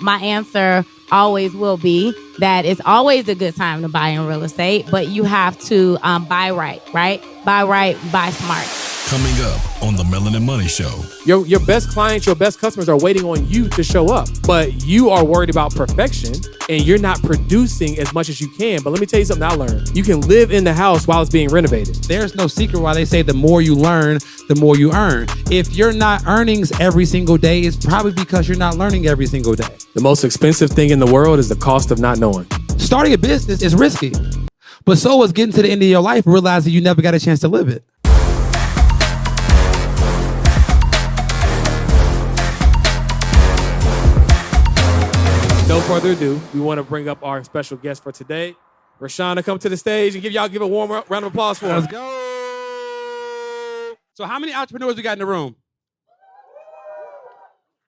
my answer always will be that it's always a good time to buy in real estate, but you have to buy right? Buy right, buy smart. Coming up on the Melanin Money Show. Your best clients, your best customers are waiting on you to show up, but you are worried about perfection and you're not producing as much as you can. But let me tell you something I learned. You can live in the house while it's being renovated. There's no secret why they say the more you learn, the more you earn. If you're not earning every single day, it's probably because you're not learning every single day. The most expensive thing in the world is the cost of not knowing. Starting a business is risky, but so is getting to the end of your life and realizing you never got a chance to live it. No further ado, we want to bring up our special guest for today. Rashana, come to the stage and give a warm round of applause for her. Let's go. So how many entrepreneurs we got in the room?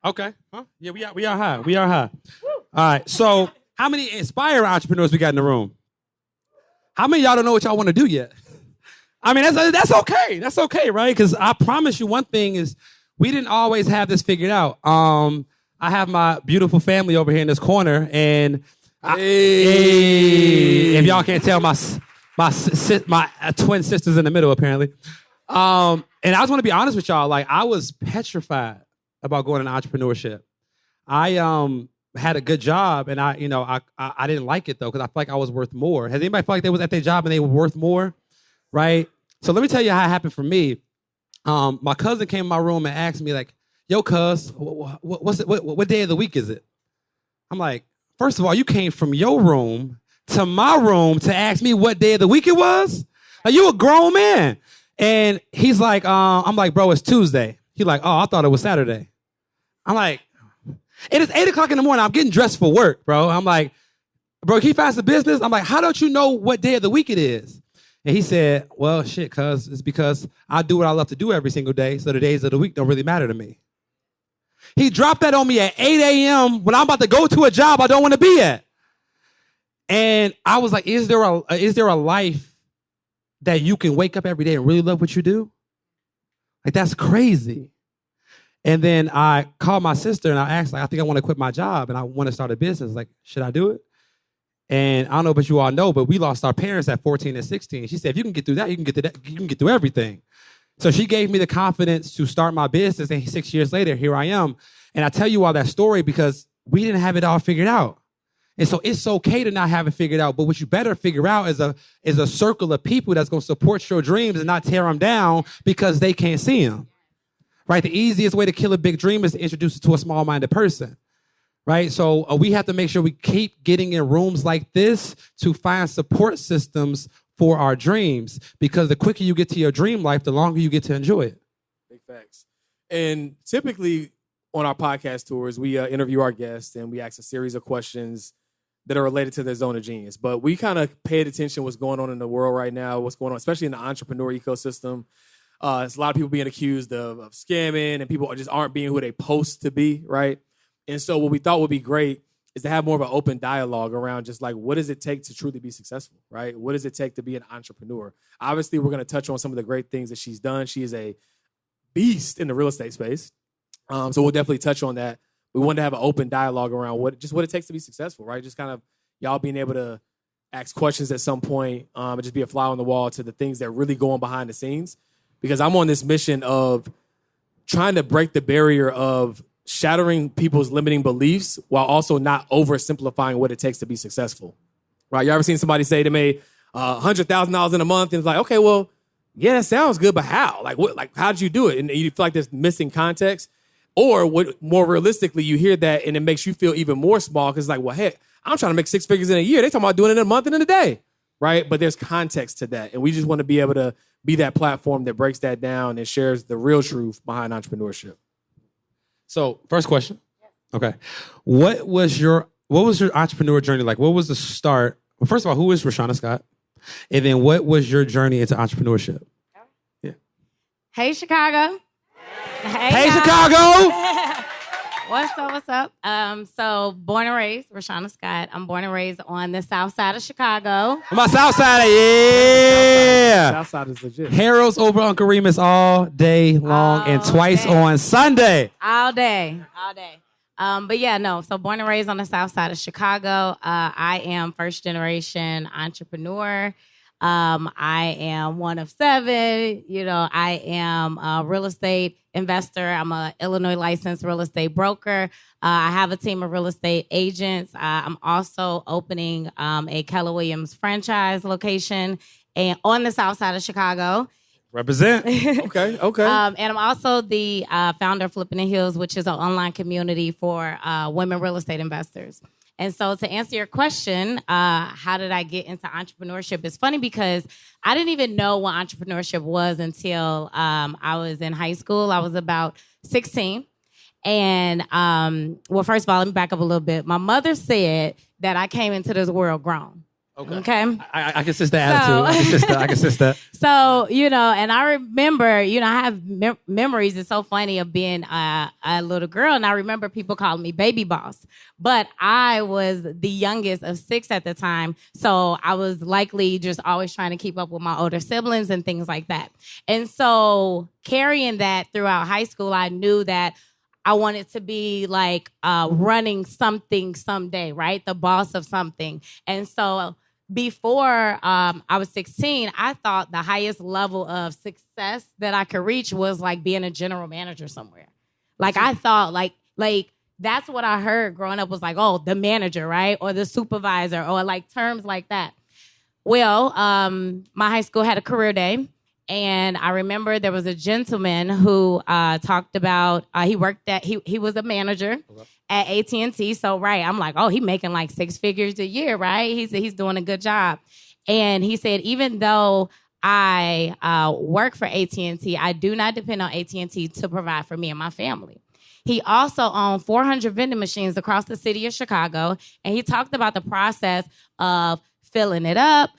Okay. Huh? Yeah, we are high. We are high. All right. So how many inspiring entrepreneurs we got in the room? How many of y'all don't know what y'all want to do yet? I mean, that's okay. That's okay, right? Because I promise you one thing is we didn't always have this figured out. I have my beautiful family over here in this corner, and if y'all can't tell, my twin sisters in the middle, apparently. And I just want to be honest with y'all. Like, I was petrified about going into entrepreneurship. I had a good job, and I didn't like it though because I felt like I was worth more. Has anybody felt like they was at their job and they were worth more? Right. So let me tell you how it happened for me. My cousin came in my room and asked me like, yo, cuz, what day of the week is it? I'm like, first of all, you came from your room to my room to ask me what day of the week it was? Like, you a grown man. And he's like, I'm like, bro, it's Tuesday. He's like, oh, I thought it was Saturday. I'm like, it is 8 o'clock in the morning. I'm getting dressed for work, bro. I'm like, bro, can you find some business? I'm like, how don't you know what day of the week it is? And he said, well, shit, cuz, it's because I do what I love to do every single day, so the days of the week don't really matter to me. He dropped that on me at 8 a.m. when I'm about to go to a job I don't want to be at. And I was like, is there a life that you can wake up every day and really love what you do? Like, that's crazy. And then I called my sister and I asked, like, I think I want to quit my job and I want to start a business. Like, should I do it? And I don't know, but you all know, but we lost our parents at 14 and 16. She said, if you can get through that, you can get through everything. So she gave me the confidence to start my business, and 6 years later, here I am. And I tell you all that story because we didn't have it all figured out. And so it's okay to not have it figured out, but what you better figure out is a circle of people that's going to support your dreams and not tear them down because they can't see them, right? The easiest way to kill a big dream is to introduce it to a small-minded person, right? So we have to make sure we keep getting in rooms like this to find support systems for our dreams, because the quicker you get to your dream life, the longer you get to enjoy it. Big facts. And typically on our podcast tours, we interview our guests and we ask a series of questions that are related to their zone of genius. But we kind of paid attention to what's going on in the world right now, what's going on, especially in the entrepreneur ecosystem. There's a lot of people being accused of scamming, and people just aren't being who they supposed to be, right? And so what we thought would be great is to have more of an open dialogue around just like, what does it take to truly be successful, right? What does it take to be an entrepreneur? Obviously, we're going to touch on some of the great things that she's done. She is a beast in the real estate space. So we'll definitely touch on that. We wanted to have an open dialogue around what it takes to be successful, right? Just kind of y'all being able to ask questions at some point and just be a fly on the wall to the things that really go on behind the scenes. Because I'm on this mission of trying to break the barrier of shattering people's limiting beliefs while also not oversimplifying what it takes to be successful, right? You ever seen somebody say they made $100,000 in a month and it's like, okay, well, yeah, that sounds good, but how? Like how did you do it? And you feel like there's missing context. Or what, more realistically, you hear that and it makes you feel even more small because it's like, well, heck, I'm trying to make 6 figures in a year. They talking about doing it in a month and in a day, right? But there's context to that. And we just want to be able to be that platform that breaks that down and shares the real truth behind entrepreneurship. So, first question. Okay. What was your entrepreneur journey like? What was the start? Well, first of all, who is Rashana Scott? And then what was your journey into entrepreneurship? Yeah. Hey, Chicago. Hey Chicago. What's up? So born and raised, Rashana Scott. I'm born and raised on the south side of Chicago. My south side, yeah. South side is legit. Harold's over Uncle Remus all day long and twice on Sunday. All day. But yeah, no. So born and raised on the south side of Chicago. I am first generation entrepreneur. I am one of seven. I am a real estate investor. I'm a Illinois licensed real estate broker. I have a team of real estate agents. I'm also opening a Keller Williams franchise location and on the south side of Chicago. Represent. Okay. And I'm also the founder of Flipping the Hills, which is an online community for women real estate investors. And so to answer your question, how did I get into entrepreneurship? It's funny because I didn't even know what entrepreneurship was until I was in high school. I was about 16. And well, first of all, let me back up a little bit. My mother said that I came into this world grown. Okay. I can sense the attitude. I can sense that. So, and I remember, I have memories. It's so funny of being a little girl. And I remember people calling me baby boss. But I was the youngest of 6 at the time. So I was likely just always trying to keep up with my older siblings and things like that. And so carrying that throughout high school, I knew that I wanted to be like running something someday, right? The boss of something. And so before I was 16, I thought the highest level of success that I could reach was like being a general manager somewhere. Like I thought like that's what I heard growing up was like, oh, the manager, right? Or the supervisor or like terms like that. Well, my high school had a career day. And I remember there was a gentleman who talked about, he was a manager at AT&T. So, right, I'm like, oh, he making like 6 figures a year, right? He's doing a good job. And he said, even though I work for AT&T, I do not depend on AT&T to provide for me and my family. He also owned 400 vending machines across the city of Chicago. And he talked about the process of filling it up,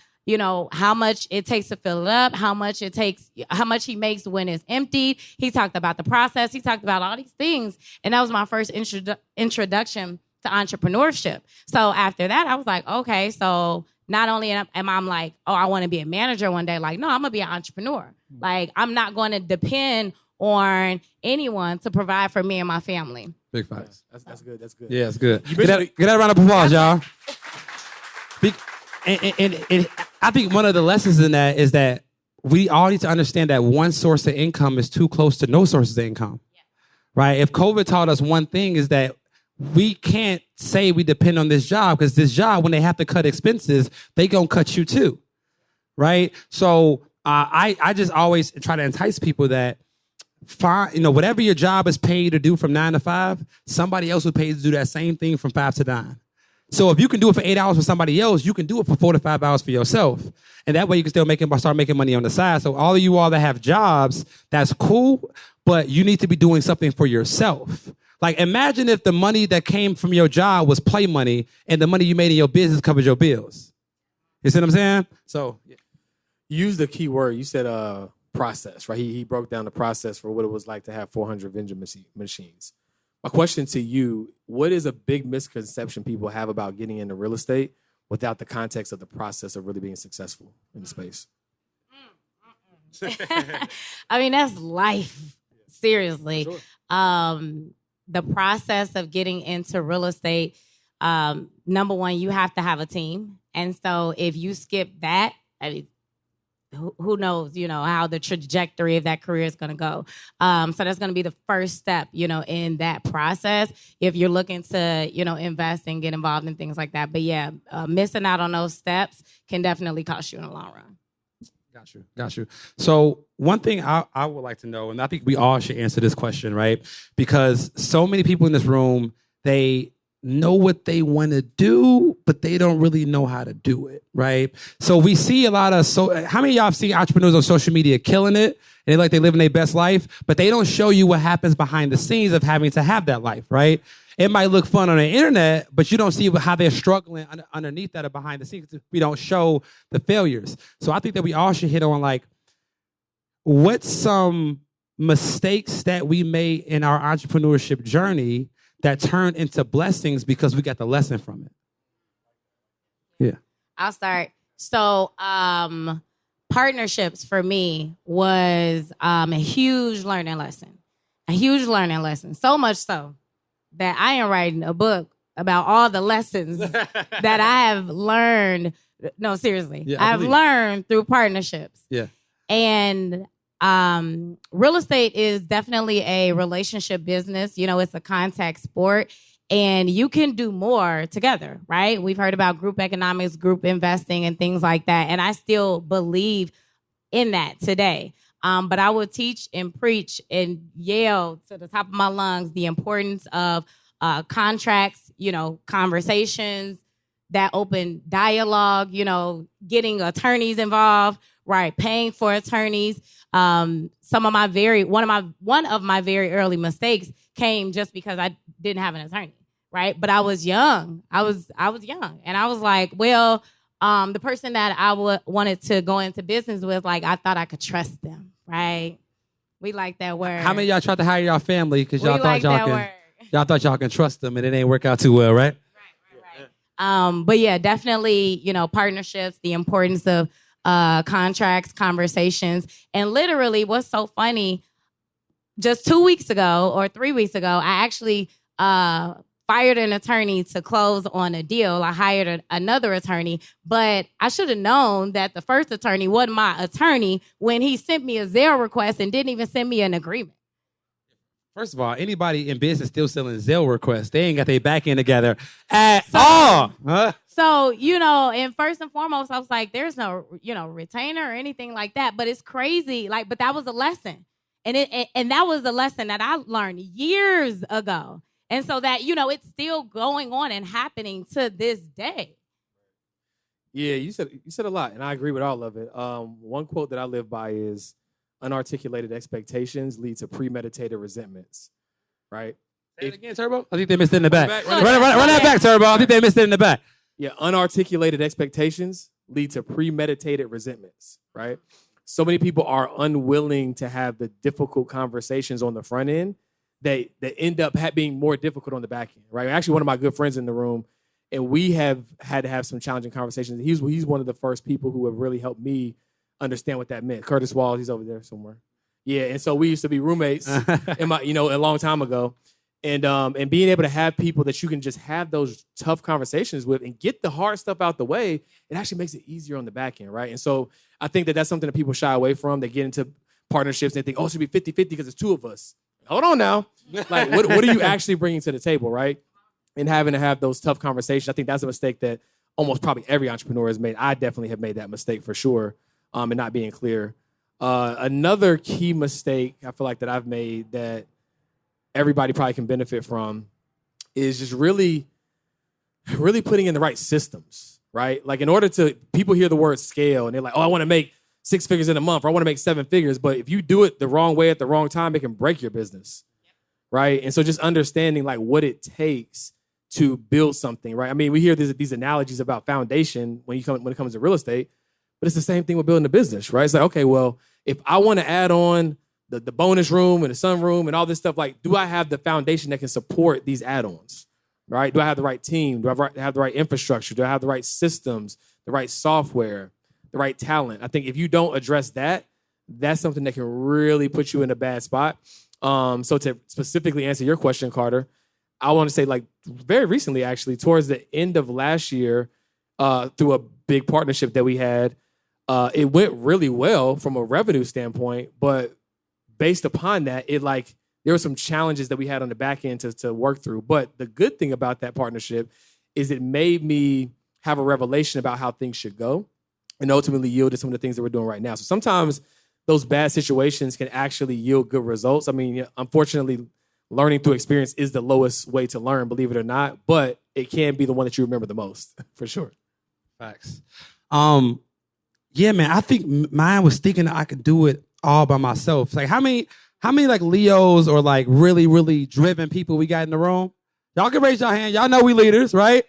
how much it takes to fill it up, how much he makes when it's emptied. He talked about the process. He talked about all these things. And that was my first introduction to entrepreneurship. So after that, I was like, okay, so not only am I like, oh, I want to be a manager one day. Like, no, I'm going to be an entrepreneur. Like, I'm not going to depend on anyone to provide for me and my family. Big facts. That's good. That's good. Yeah, it's good. Get that round of applause, y'all. And I think one of the lessons in that is that we all need to understand that one source of income is too close to no sources of income, right? If COVID taught us one thing is that we can't say we depend on this job because this job, when they have to cut expenses, they gonna cut you too, right? So I just always try to entice people that whatever your job is paid to do from 9 to 5, somebody else will pay you to do that same thing from 5 to 9. So if you can do it for 8 hours for somebody else, you can do it for 4 to 5 hours for yourself. And that way you can still start making money on the side. So all of you all that have jobs, that's cool, but you need to be doing something for yourself. Like imagine if the money that came from your job was play money and the money you made in your business covered your bills. You see what I'm saying? So yeah. You used the key word. You said process, right? He broke down the process for what it was like to have 400 vending machines. My question to you, what is a big misconception people have about getting into real estate without the context of the process of really being successful in the space? I mean, that's life. Seriously. Sure. The process of getting into real estate, number one, you have to have a team. And so if you skip that, I mean, who knows, how the trajectory of that career is going to go. So that's going to be the first step, in that process if you're looking to, invest and get involved in things like that. But yeah, missing out on those steps can definitely cost you in the long run. Got you. So one thing I would like to know, and I think we all should answer this question, right? Because so many people in this room, they know what they want to do, but they don't really know how to do it, right? So we see a lot of, how many of y'all have seen entrepreneurs on social media killing it, and they living their best life, but they don't show you what happens behind the scenes of having to have that life, right? It might look fun on the internet, but you don't see how they're struggling underneath that or behind the scenes. We don't show the failures. So I think that we all should hit on what's some mistakes that we made in our entrepreneurship journey that turned into blessings because we got the lesson from it. Yeah. I'll start. So partnerships for me was a huge learning lesson. So much so that I am writing a book about all the lessons that I have learned. No, seriously. Yeah, I've believe. learned through partnerships. Yeah. And real estate is definitely a relationship business. You know, it's a contact sport. And you can do more together, right? We've heard about group economics, group investing, and things like that. And I still believe in that today. But I will teach and preach and yell to the top of my lungs the importance of contracts, you know, conversations, that open dialogue, you know, getting attorneys involved, right? Paying for attorneys. One of my very early mistakes came just because I didn't have an attorney. Right. But I was young. I was young. And I was like, well, the person that I wanted to go into business with, like, I thought I could trust them. Right. We like that word. How many of y'all tried to hire y'all family because y'all We thought y'all thought y'all can trust them and it ain't work out too well, right? Right. But yeah, definitely, you know, partnerships, the importance of contracts, conversations. And literally what's so funny, just 2 weeks ago or 3 weeks ago, I actually fired an attorney to close on a deal. I hired another attorney, but I should have known that the first attorney wasn't my attorney when he sent me a Zelle request and didn't even send me an agreement. First of all, anybody in business still selling Zelle requests, they ain't got their back end together at all. Huh? So, you know, and first and foremost, I was like, there's no, you know, retainer or anything like that. But it's crazy. Like, but that was a lesson. And that was a lesson that I learned years ago. And so that, you know, it's still going on and happening to this day. Yeah, you said a lot, and I agree with all of it. One quote that I live by is, unarticulated expectations lead to premeditated resentments, right? Say it again, Turbo. I think they missed it in the back. Run Run that back, Turbo. I think they missed it in the back. Yeah, unarticulated expectations lead to premeditated resentments, right? So many people are unwilling to have the difficult conversations on the front end that end up being more difficult on the back end, right? Actually, one of my good friends in the room, and we have had to have some challenging conversations. He's one of the first people who have really helped me understand what that meant. Curtis Walls, he's over there somewhere. Yeah, and so we used to be roommates a long time ago. And being able to have people that you can just have those tough conversations with and get the hard stuff out the way, it actually makes it easier on the back end, right? And so I think that that's something that people shy away from. They get into partnerships and they think, oh, it should be 50-50 because it's two of us. Hold on now. Like, what are you actually bringing to the table, right? And having to have those tough conversations, I think that's a mistake that almost probably every entrepreneur has made. I definitely have made that mistake for sure, and not being clear. Another key mistake I feel like that I've made that everybody probably can benefit from is just really putting in the right systems, right? Like, in order to, people hear the word scale and they're like, oh, I want to make 6 figures in a month, or I want to make 7 figures. But if you do it the wrong way at the wrong time, it can break your business, right? And so just understanding like what it takes to build something, right? I mean, we hear these analogies about foundation when it comes to real estate, but it's the same thing with building a business, right? It's like, okay, well, if I want to add on the bonus room and the sunroom and all this stuff, like, do I have the foundation that can support these add-ons, right? Do I have the right team? Do I have the right infrastructure? Do I have the right systems, the right software, the right talent? I think if you don't address that, that's something that can really put you in a bad spot. So to specifically answer your question, Carter, I want to say, like, very recently, actually, towards the end of last year, through a big partnership that we had, it went really well from a revenue standpoint, but based upon that, there were some challenges that we had on the back end to work through. But the good thing about that partnership is it made me have a revelation about how things should go and ultimately yielded some of the things that we're doing right now. So sometimes those bad situations can actually yield good results. I mean, unfortunately, learning through experience is the lowest way to learn, believe it or not, but it can be the one that you remember the most, for sure. Facts. Yeah, man, I think mine was thinking that I could do it all by myself. Like, how many like Leos or like really, really driven people we got in the room? Y'all can raise your hand. Y'all know we leaders, right?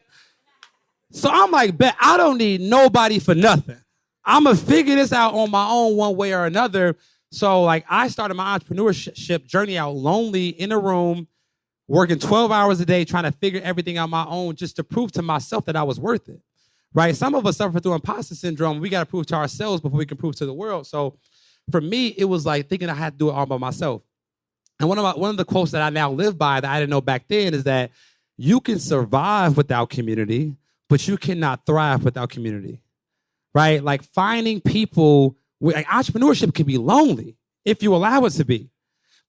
So I'm like, bet I don't need nobody for nothing. I'm going to figure this out on my own one way or another. So like, I started my entrepreneurship journey out lonely in a room, working 12 hours a day, trying to figure everything out my own just to prove to myself that I was worth it, right? Some of us suffer through imposter syndrome. We got to prove to ourselves before we can prove to the world. So for me, it was like thinking I had to do it all by myself. And one of the quotes that I now live by that I didn't know back then is that you can survive without community, but you cannot thrive without community, right? Like finding people, like entrepreneurship can be lonely if you allow it to be.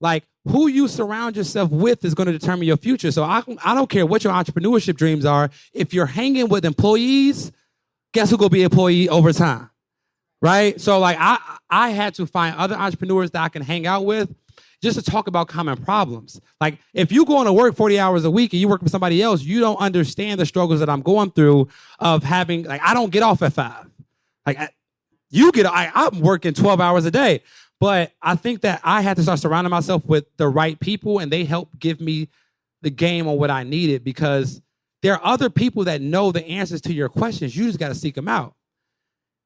Like who you surround yourself with is going to determine your future. So I don't care what your entrepreneurship dreams are. If you're hanging with employees, guess who's going to be an employee over time, right? So like I had to find other entrepreneurs that I can hang out with just to talk about common problems. Like if you go to work 40 hours a week and you work with somebody else, you don't understand the struggles that I'm going through of having, like, I don't get off at 5. Like I'm working 12 hours a day. But I think that I had to start surrounding myself with the right people, and they helped give me the game on what I needed, because there are other people that know the answers to your questions. You just got to seek them out.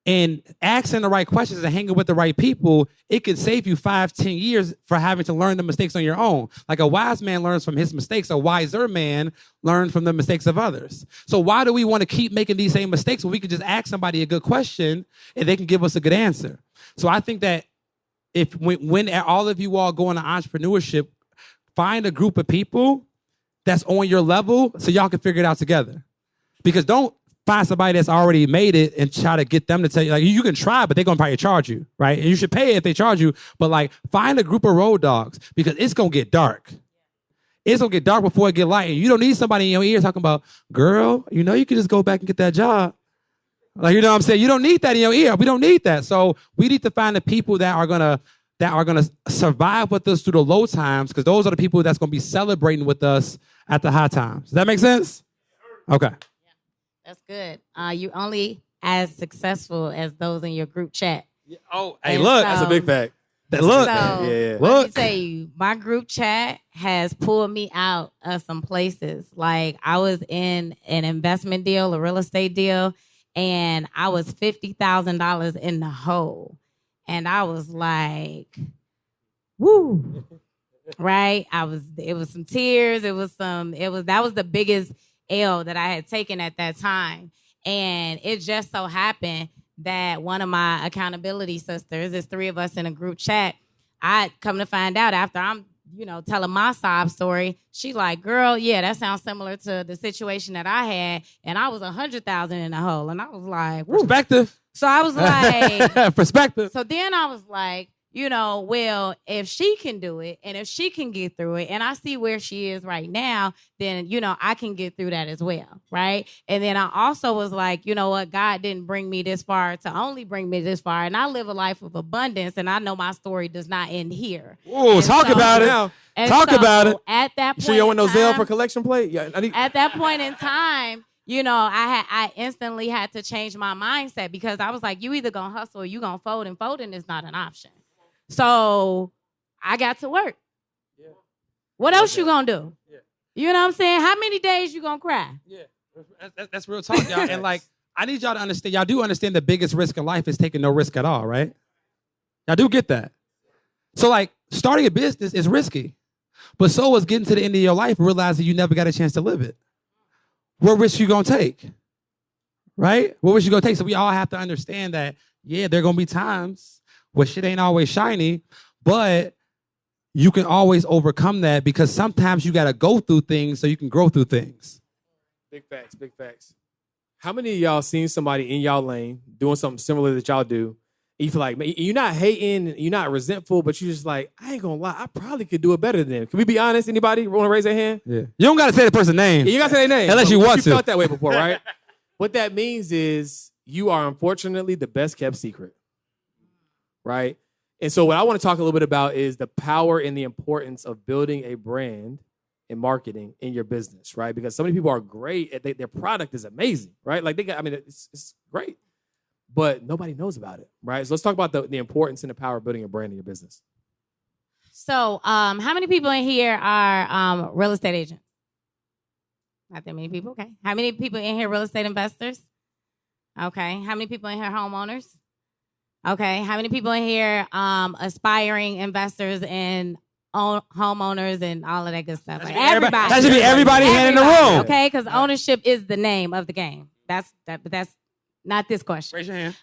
And asking the right questions and hanging with the right people, it could save you 5-10 years for having to learn the mistakes on your own. Like a wise man learns from his mistakes. A wiser man learns from the mistakes of others. So why do we want to keep making these same mistakes when we could just ask somebody a good question and they can give us a good answer? So I think that when all of you all go into entrepreneurship, find a group of people that's on your level so y'all can figure it out together. Because don't find somebody that's already made it and try to get them to tell you, like, you can try, but they're going to probably charge you, right? And you should pay if they charge you, but like find a group of road dogs, because it's going to get dark. It's going to get dark before it get light. And you don't need somebody in your ear talking about, girl, you know, you can just go back and get that job. Like, you know what I'm saying? You don't need that in your ear. We don't need that. So we need to find the people that are gonna survive with us through the low times, because those are the people that's gonna be celebrating with us at the high times. Does that make sense? Okay. That's good. You only as successful as those in your group chat. Oh, hey, And look. That's a big fact. Look. So, Yeah. let me tell you, my group chat has pulled me out of some places. Like I was in an investment deal, a real estate deal, and I was $50,000 in the hole. And I was like, woo, right? It was some tears. That was the biggest L that I had taken at that time. And it just so happened that one of my accountability sisters, there's 3 of us in a group chat. I come to find out after I'm, telling my sob story, she like, girl, yeah, that sounds similar to the situation that I had. And I was 100,000 in the hole. And I was like, woo. Perspective. So I was like, perspective. So then I was like, well, if she can do it and if she can get through it and I see where she is right now, then, I can get through that as well. Right. And then I also was like, you know what? God didn't bring me this far to only bring me this far. And I live a life of abundance, and I know my story does not end here. Oh, talk about it now. Talk about it. At that point, Sure you don't want no Zelle for collection plate? Yeah. At that point in time, I instantly had to change my mindset, because I was like, you either gonna hustle or you gonna fold, and folding is not an option. So I got to work. Yeah. What else you gonna do? Yeah. You know what I'm saying? How many days you gonna cry? Yeah, that's real talk, y'all. And like, I need y'all to understand. Y'all do understand the biggest risk in life is taking no risk at all, right? Y'all do get that. So like, starting a business is risky, but so is getting to the end of your life and realizing you never got a chance to live it. What risk you gonna take? Right? What risk you gonna take? So we all have to understand that, yeah, there are gonna be times where shit ain't always shiny, but you can always overcome that, because sometimes you gotta go through things so you can grow through things. Big facts, big facts. How many of y'all seen somebody in y'all lane doing something similar that y'all do? And you feel like, man, you're not hating, you're not resentful, but you're just like, I ain't gonna lie, I probably could do it better than them. Can we be honest? Anybody want to raise their hand? Yeah. You don't gotta say the person's name. Yeah, you gotta say their name. Unless you want to. You felt that way before, right? What that means is you are unfortunately the best kept secret, right? And so what I want to talk a little bit about is the power and the importance of building a brand and marketing in your business, right? Because so many people are great at their product is amazing, right? Like it's great, but nobody knows about it, right? So let's talk about the importance and the power of building a brand in your business. So, how many people in here are real estate agents? Not that many people. Okay. How many people in here real estate investors? Okay. How many people in here homeowners? Okay. How many people in here aspiring investors and homeowners and all of that good stuff? Like everybody. That should be everybody hand in the room. Okay, because ownership is the name of the game. That's Not this question. Raise your hand.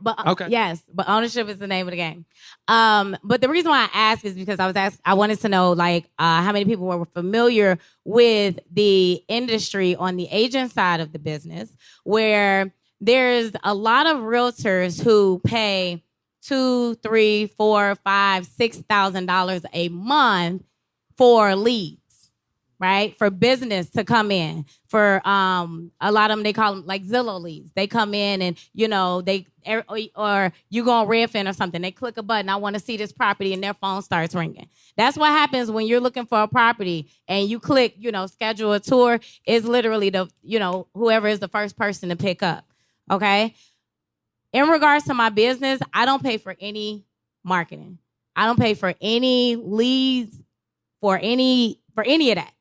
But Okay. yes, but ownership is the name of the game. But the reason why I asked is because I wanted to know like how many people were familiar with the industry on the agent side of the business, where there's a lot of realtors who pay $2,000, $3,000, $4,000, $5,000, $6,000 a month for leads. Right? For business to come in. For a lot of them, they call them like Zillow leads. They come in and, or you go on Redfin or something. They click a button, I want to see this property, and their phone starts ringing. That's what happens when you're looking for a property and you click, schedule a tour. It's literally whoever is the first person to pick up. Okay? In regards to my business, I don't pay for any marketing. I don't pay for any leads for any of that.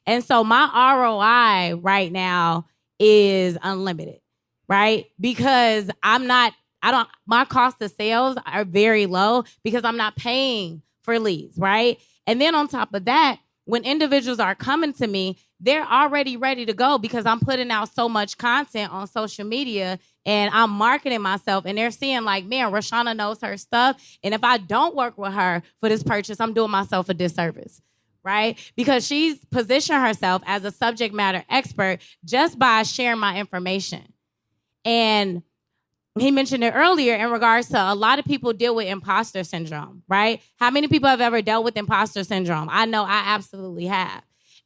And so my ROI right now is unlimited, right? Because my cost of sales are very low because I'm not paying for leads, right? And then on top of that, when individuals are coming to me, they're already ready to go because I'm putting out so much content on social media and I'm marketing myself, and they're seeing like, man, Rashana knows her stuff. And if I don't work with her for this purchase, I'm doing myself a disservice. Right? Because she's positioned herself as a subject matter expert just by sharing my information. And he mentioned it earlier in regards to a lot of people deal with imposter syndrome, right? How many people have ever dealt with imposter syndrome? I know I absolutely have.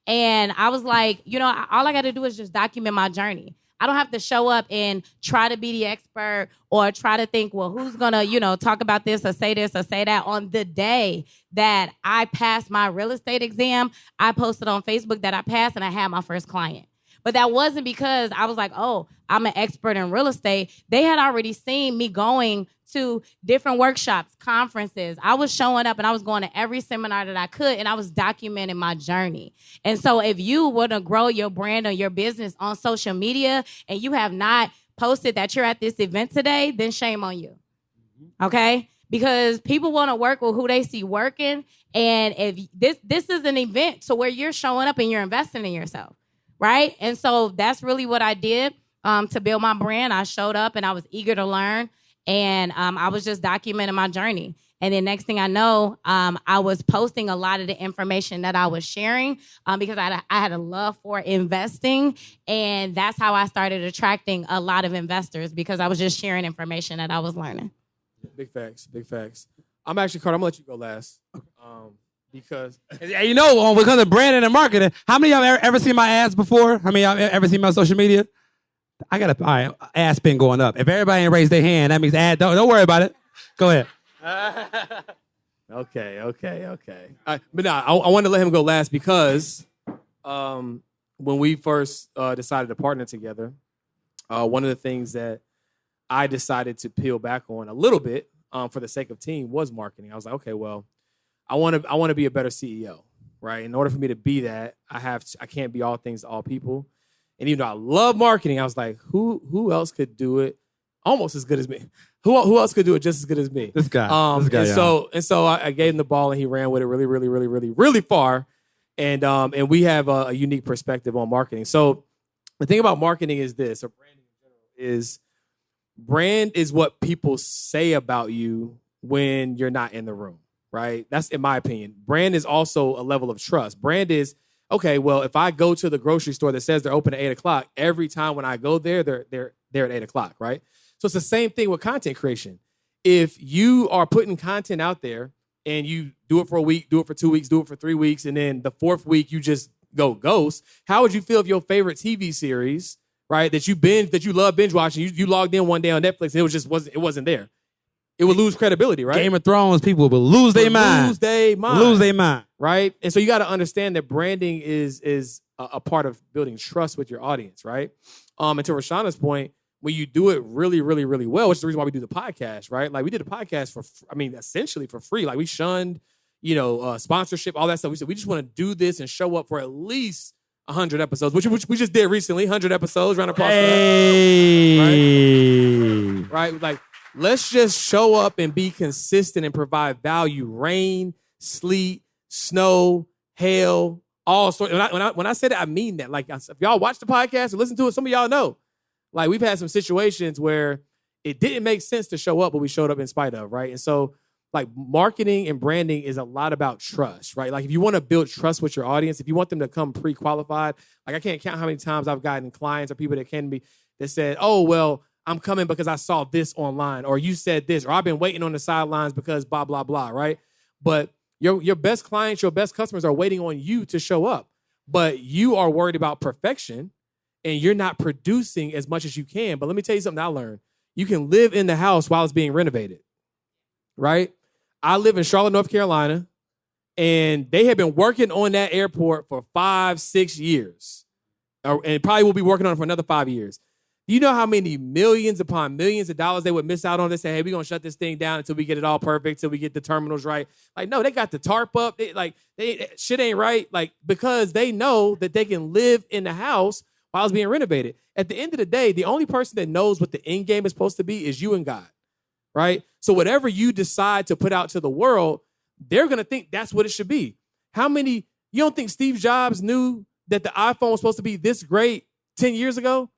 And I was like, all I got to do is just document my journey. I don't have to show up and try to be the expert or try to think, well, who's going to, talk about this or say that. On the day that I passed my real estate exam, I posted on Facebook that I passed and I had my first client. But that wasn't because I was like, oh, I'm an expert in real estate. They had already seen me going to different workshops, conferences. I was showing up and I was going to every seminar that I could, and I was documenting my journey. And so if you want to grow your brand or your business on social media and you have not posted that you're at this event today, then shame on you. Okay? Because people want to work with who they see working. And if this is an event to where you're showing up and you're investing in yourself. Right? And so that's really what I did to build my brand. I showed up and I was eager to learn. And I was just documenting my journey. And then next thing I know, I was posting a lot of the information that I was sharing because I had a love for investing. And that's how I started attracting a lot of investors because I was just sharing information that I was learning. Big facts. I'm actually, Carter, I'm going to let you go last. Because when it comes to branding and marketing, how many of y'all ever seen my ads before? How many of y'all ever seen my social media? I got ad spin going up. If everybody ain't raised their hand, that means ad. Don't worry about it. Go ahead. Okay. But no, I wanted to let him go last because when we first decided to partner together, one of the things that I decided to peel back on a little bit for the sake of team was marketing. I was like, okay, well, I want to be a better CEO, right? In order for me to be that, I can't be all things to all people. And even though I love marketing, I was like, who else could do it almost as good as me? Who else could do it just as good as me? This guy. And so I gave him the ball and he ran with it really, really, really, really, really far. And we have a unique perspective on marketing. So the thing about marketing is this, or branding in general, is brand is what people say about you when you're not in the room. Right? That's in my opinion. Brand is also a level of trust. Brand is, okay, well, if I go to the grocery store that says they're open at 8:00, every time when I go there, they're at 8:00, right? So it's the same thing with content creation. If you are putting content out there and you do it for a week, do it for 2 weeks, do it for 3 weeks, and then the fourth week you just go ghost, how would you feel if your favorite TV series, right, that you love binge watching, you logged in one day on Netflix and it wasn't there? It would lose credibility, right? Game of Thrones people will lose their mind. Lose their mind. Right? And so you got to understand that branding is a part of building trust with your audience, right? And to Rashana's point, when you do it really, really, really well, which is the reason why we do the podcast, right? Like we did a podcast essentially for free. Like we shunned, sponsorship, all that stuff. We said we just want to do this and show up for at least 100 episodes, which we just did recently, 100 episodes, round of applause. Hey. Right? Like, let's just show up and be consistent and provide value. Rain, sleet, snow, hail, all sorts. When I say that, I mean that. Like, if y'all watch the podcast or listen to it, some of y'all know. Like we've had some situations where it didn't make sense to show up, but we showed up in spite of, right? And so like marketing and branding is a lot about trust, right? Like if you want to build trust with your audience, if you want them to come pre-qualified, like I can't count how many times I've gotten clients or people that came to me that said, oh, well, I'm coming because I saw this online, or you said this, or I've been waiting on the sidelines because blah, blah, blah, right? But your best clients, your best customers are waiting on you to show up. But you are worried about perfection and you're not producing as much as you can. But let me tell you something I learned. You can live in the house while it's being renovated, right? I live in Charlotte, North Carolina, and they have been working on that airport for 5-6 years, and probably will be working on it for another 5 years. Do you know how many millions upon millions of dollars they would miss out on this? Say, hey, we're going to shut this thing down until we get it all perfect, until we get the terminals right. Like, no, they got the tarp up. Shit ain't right. Like, because they know that they can live in the house while it's being renovated. At the end of the day, the only person that knows what the end game is supposed to be is you and God, right? So whatever you decide to put out to the world, they're going to think that's what it should be. You don't think Steve Jobs knew that the iPhone was supposed to be this great 10 years ago?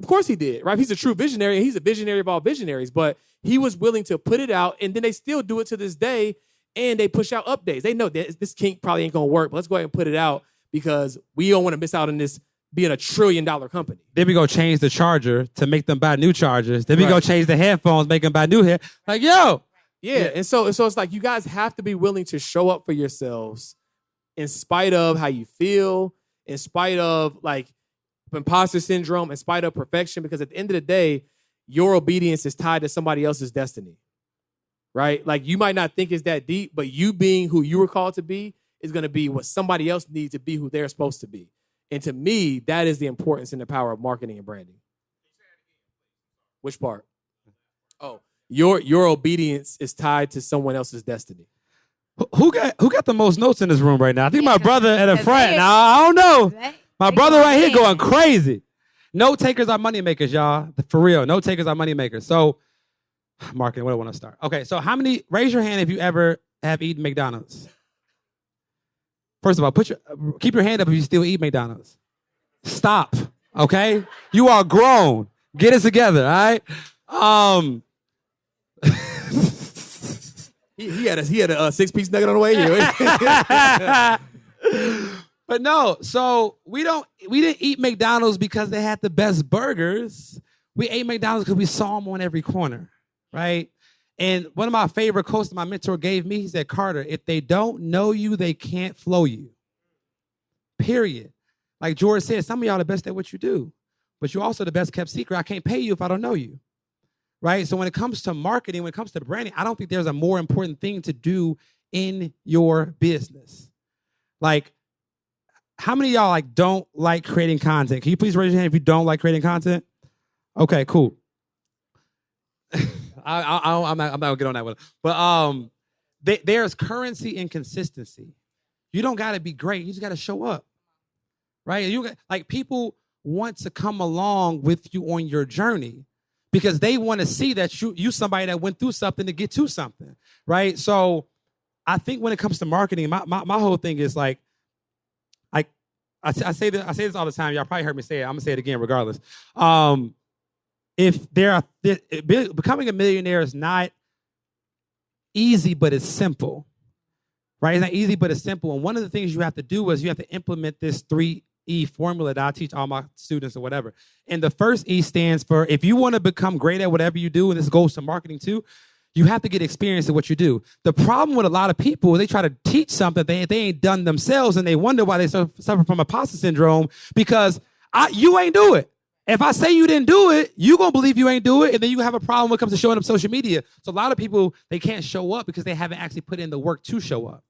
Of course he did, right? He's a true visionary, and he's a visionary of all visionaries, but he was willing to put it out, and then they still do it to this day, and they push out updates. They know that this kink probably ain't going to work, but let's go ahead and put it out because we don't want to miss out on this being $1 trillion company. Then we go change the charger to make them buy new chargers. Then we go change the headphones, make them buy new head. Like, yo. Yeah, and so it's like you guys have to be willing to show up for yourselves in spite of how you feel, in spite of like imposter syndrome, in spite of perfection, because at the end of the day, your obedience is tied to somebody else's destiny, right? Like you might not think it's that deep, but you being who you were called to be is going to be what somebody else needs to be who they're supposed to be. And to me, that is the importance and the power of marketing and branding. Which part? Oh, your obedience is tied to someone else's destiny. Who got the most notes in this room right now? I think my brother at the front. Now, I don't know. My brother right here going crazy. Note takers are money makers, y'all. For real, note takers are money makers. So, marketing, where do I want to start? Okay, so raise your hand if you ever have eaten McDonald's. First of all, keep your hand up if you still eat McDonald's. Stop, okay? You are grown. Get it together, all right? He had a 6-piece nugget on the way here. But no, so we didn't eat McDonald's because they had the best burgers. We ate McDonald's because we saw them on every corner, right? And one of my favorite quotes that my mentor gave me, he said, Carter, if they don't know you, they can't flow you. Period. Like George said, some of y'all are the best at what you do, but you're also the best kept secret. I can't pay you if I don't know you, right? So when it comes to marketing, when it comes to branding, I don't think there's a more important thing to do in your business. Like, how many of y'all don't like creating content? Can you please raise your hand if you don't like creating content? Okay, cool. I'm not gonna get on that one. But there's currency in consistency. You don't gotta be great, you just gotta show up. Right? People want to come along with you on your journey because they want to see that you somebody that went through something to get to something. Right? So I think when it comes to marketing, my whole thing is like I say this all the time. Y'all probably heard me say it. I'm gonna say it again regardless. Becoming a millionaire is not easy, but it's simple, right? It's not easy, but it's simple. And one of the things you have to do is you have to implement this 3E formula that I teach all my students or whatever. And the first E stands for, if you want to become great at whatever you do, and this goes to marketing too, you have to get experience at what you do. The problem with a lot of people, they try to teach something they ain't done themselves, and they wonder why they suffer from imposter syndrome because you ain't do it. If I say you didn't do it, you going to believe you ain't do it, and then you have a problem when it comes to showing up social media. So a lot of people, they can't show up because they haven't actually put in the work to show up,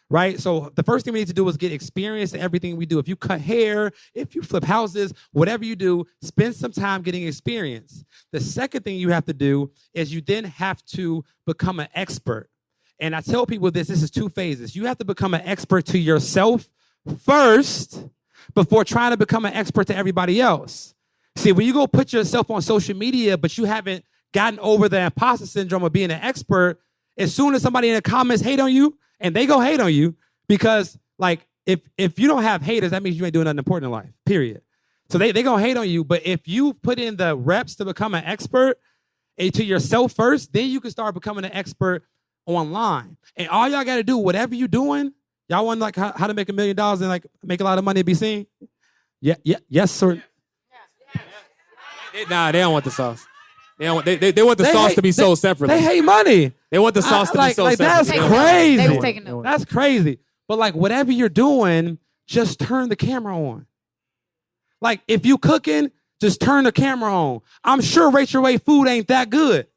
right? So the first thing we need to do is get experience in everything we do. If you cut hair, if you flip houses, whatever you do, spend some time getting experience. The second thing you have to do is you then have to become an expert. And I tell people this is 2 phases. You have to become an expert to yourself first before trying to become an expert to everybody else. See, when you go put yourself on social media, but you haven't gotten over the imposter syndrome of being an expert, as soon as somebody in the comments hate on you, and they go hate on you, because like if you don't have haters, that means you ain't doing nothing important in life, period. So they going to hate on you. But if you put in the reps to become an expert to yourself first, then you can start becoming an expert online. And all y'all got to do, whatever you're doing, y'all want like how to make $1 million and like make a lot of money and be seen? Yes, sir. Nah, they don't want the sauce. They want the sauce to be sold separately. They hate money. They want the sauce to be sold that's separately. crazy. They was taking notes. That's crazy. But like whatever you're doing, just turn the camera on. Like if you cooking, just turn the camera on. I'm sure Rachel Ray food ain't that good.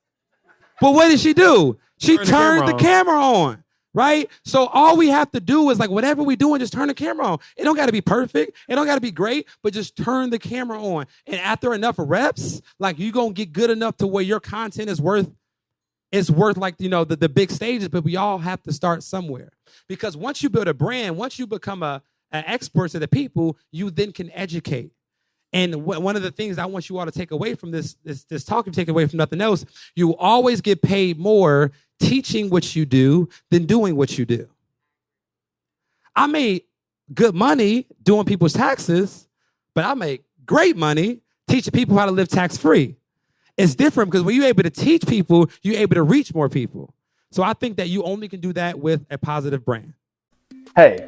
But what did she do? She turned the camera on. Right? So all we have to do is like whatever we doing, just turn the camera on. It don't got to be perfect. It don't got to be great, but just turn the camera on. And after enough reps, like you going to get good enough to where your content is worth like, you know, the big stages, but we all have to start somewhere. Because once you build a brand, once you become an expert to the people, you then can educate. And one of the things I want you all to take away from this talk, you take away from nothing else, you always get paid more teaching what you do than doing what you do. I made good money doing people's taxes, but I make great money teaching people how to live tax-free. It's different because when you're able to teach people, you're able to reach more people. So I think that you only can do that with a positive brand. Hey,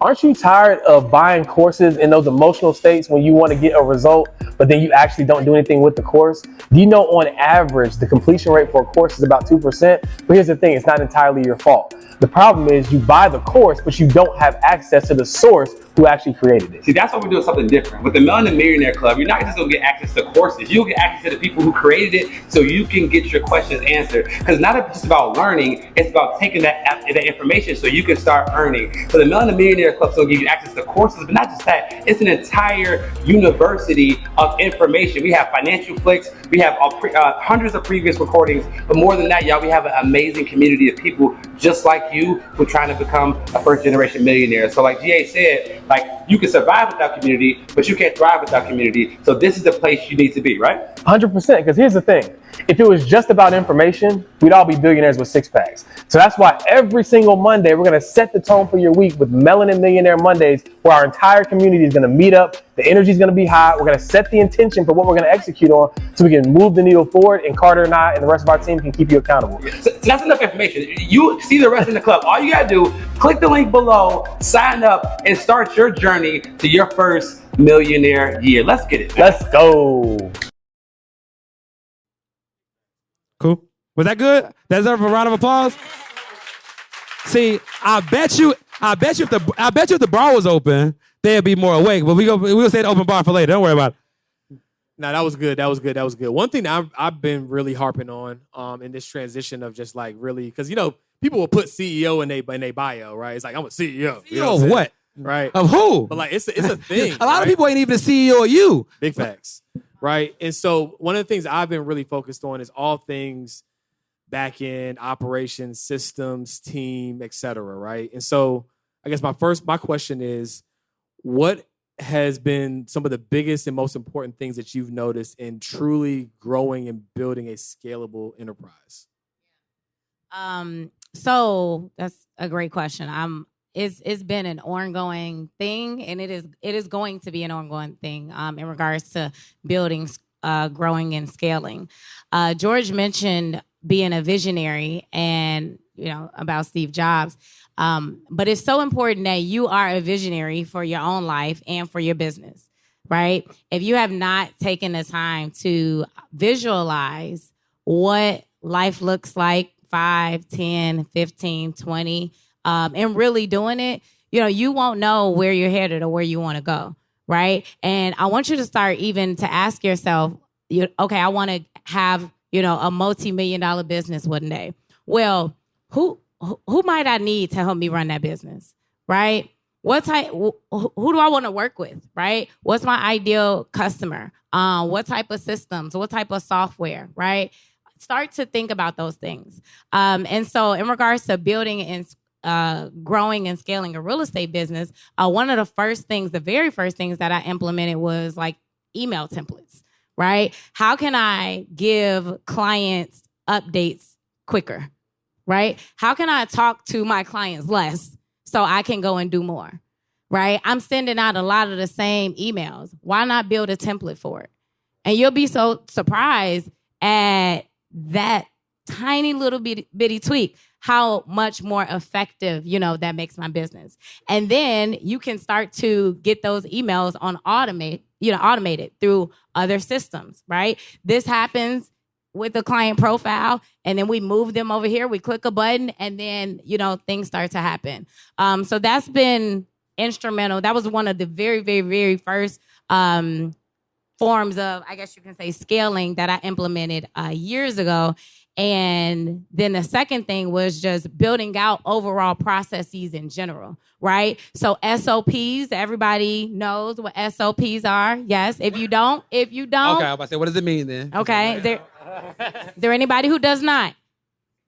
aren't you tired of buying courses in those emotional states when you want to get a result, but then you actually don't do anything with the course? Do you know on average, the completion rate for a course is about 2%? But here's the thing, it's not entirely your fault. The problem is you buy the course, but you don't have access to the source who actually created it. See, that's why we're doing something different. With the Melanin Millionaire Club, you're not just gonna get access to courses, you'll get access to the people who created it so you can get your questions answered. Because it's not just about learning, it's about taking that information so you can start earning. So the Melanin Millionaire Club is gonna give you access to courses, but not just that, it's an entire university of information. We have financial flicks, we have hundreds of previous recordings, but more than that, y'all, we have an amazing community of people just like you who are trying to become a first generation millionaire. So like GA said, like you can survive without community, but you can't thrive without community. So this is the place you need to be, right? 100%, because here's the thing. If it was just about information, we'd all be billionaires with six packs. So that's why every single Monday, we're going to set the tone for your week with Melanin Millionaire Mondays, where our entire community is going to meet up. The energy is going to be high. We're going to set the intention for what we're going to execute on so we can move the needle forward, and Carter and I and the rest of our team can keep you accountable. So that's enough information. You see the rest in the club. All you got to do, click the link below, sign up, and start your journey to your first millionaire year. Let's get it. Let's go. Cool. Was that good? That deserve a round of applause? See, I bet you if the bar was open, they'd be more awake. But we'll say the open bar for later. Don't worry about it. No, that was good. That was good. One thing that I've been really harping on in this transition of just like really, because you know people will put CEO in their bio, right? It's like I'm a CEO. You know CEO of what? Right. Of who? But like it's a thing. A lot of people ain't even the CEO of you. Big facts. Right. And so one of the things I've been really focused on is all things back end, operations, systems, team, et cetera. Right. And so I guess my question is, what has been some of the biggest and most important things that you've noticed in truly growing and building a scalable enterprise? So that's a great question. It's been an ongoing thing, and it is going to be an ongoing thing in regards to building, growing, and scaling. George mentioned being a visionary, and you know about Steve Jobs, but it's so important that you are a visionary for your own life and for your business, right? If you have not taken the time to visualize what life looks like 5, 10, 15, 20, and really doing it, you know, you won't know where you're headed or where you want to go, right? And I want you to start even to ask yourself, okay, I want to have, you know, a multi-million-dollar business one day. Well, who might I need to help me run that business, right? What type? Who do I want to work with, right? What's my ideal customer? What type of systems? What type of software, right? Start to think about those things. And so in regards to building and growing and scaling a real estate business, one of the very first things that I implemented was like email templates, right? How can I give clients updates quicker, right? How can I talk to my clients less so I can go and do more, right? I'm sending out a lot of the same emails. Why not build a template for it? And you'll be so surprised at that tiny little bitty tweak, how much more effective, that makes my business. And then you can start to get those emails on automated through other systems, right? This happens with a client profile, and then we move them over here, we click a button, and then, things start to happen. So that's been instrumental. That was one of the very, very, very first forms of, I guess you can say, scaling that I implemented years ago. And then the second thing was just building out overall processes in general, right? So SOPs, everybody knows what SOPs are. Yes. If you don't. Okay, I was about to say, what does it mean then? Okay. Is there anybody who does not?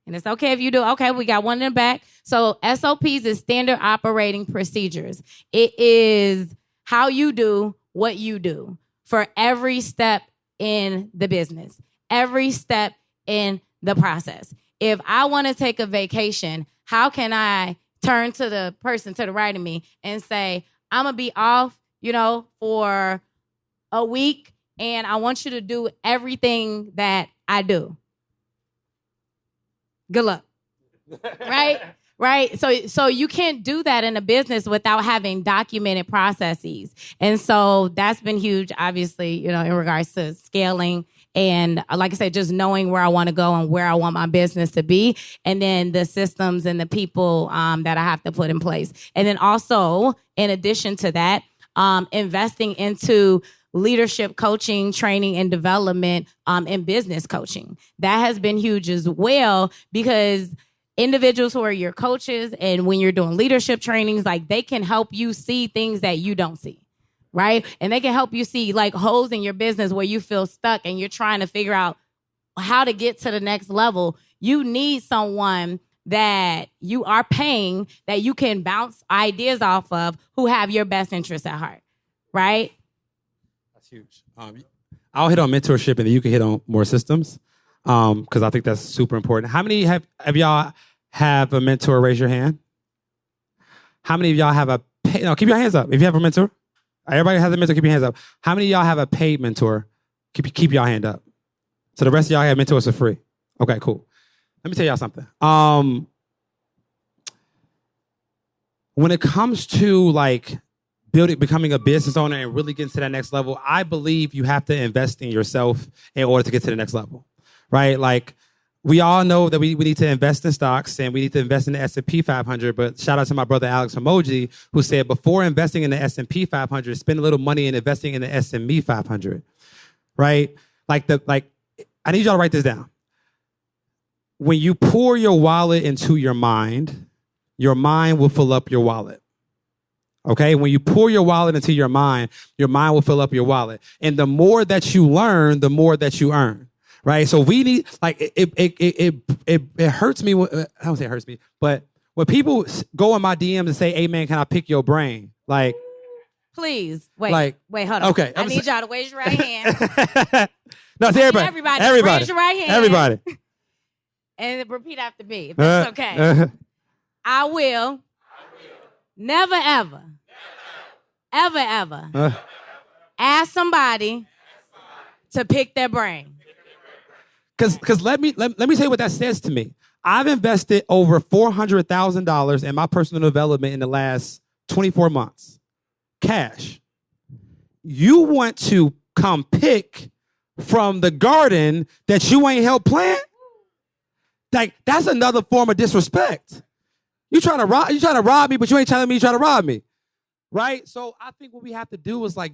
And it's okay if you do. Okay, we got one in the back. So SOPs is standard operating procedures. It is how you do what you do for every step in the business, every step in the process. If I want to take a vacation, how can I turn to the person to the right of me and say, I'm going to be off, for a week, and I want you to do everything that I do. Good luck. Right? Right. So you can't do that in a business without having documented processes. And so that's been huge, obviously, in regards to scaling. And like I said, just knowing where I want to go and where I want my business to be. And then the systems and the people that I have to put in place. And then also, in addition to that, investing into leadership coaching, training, and development, and business coaching. That has been huge as well, because individuals who are your coaches, and when you're doing leadership trainings, like, they can help you see things that you don't see, right? And they can help you see like holes in your business where you feel stuck and you're trying to figure out how to get to the next level. You need someone that you are paying, that you can bounce ideas off of, who have your best interests at heart, right? That's huge. I'll hit on mentorship, and then you can hit on more systems, because I think that's super important. How many have y'all have a mentor? Raise your hand. How many of y'all have keep your hands up if you have a mentor. Everybody has a mentor. Keep your hands up. How many of y'all have a paid mentor? Keep y'all hand up. So the rest of y'all have mentors for free. Okay, cool. Let me tell y'all something. When it comes to like becoming a business owner and really getting to that next level, I believe you have to invest in yourself in order to get to the next level, right? Like, we all know that we need to invest in stocks and we need to invest in the S&P 500. But shout out to my brother Alex Emoji, who said before investing in the S&P 500, spend a little money in investing in the SME 500, right? I need y'all to write this down. When you pour your wallet into your mind will fill up your wallet. Okay? When you pour your wallet into your mind will fill up your wallet. And the more that you learn, the more that you earn. Right? So we need, like, it hurts me. I don't say it hurts me, but when people go in my DMs and say, "Hey man, can I pick your brain?" Like, please wait, hold on. Okay, I need y'all to raise your right hand. No, it's everybody. Raise your right hand. Everybody. And repeat after me, if that's okay. I will never, ever ask somebody to pick their brain. Because let me tell you what that says to me. I've invested over $400,000 in my personal development in the last 24 months. Cash. You want to come pick from the garden that you ain't helped plant? Like, that's another form of disrespect. You trying to rob me, but you ain't telling me you trying to rob me. Right? So I think what we have to do is like,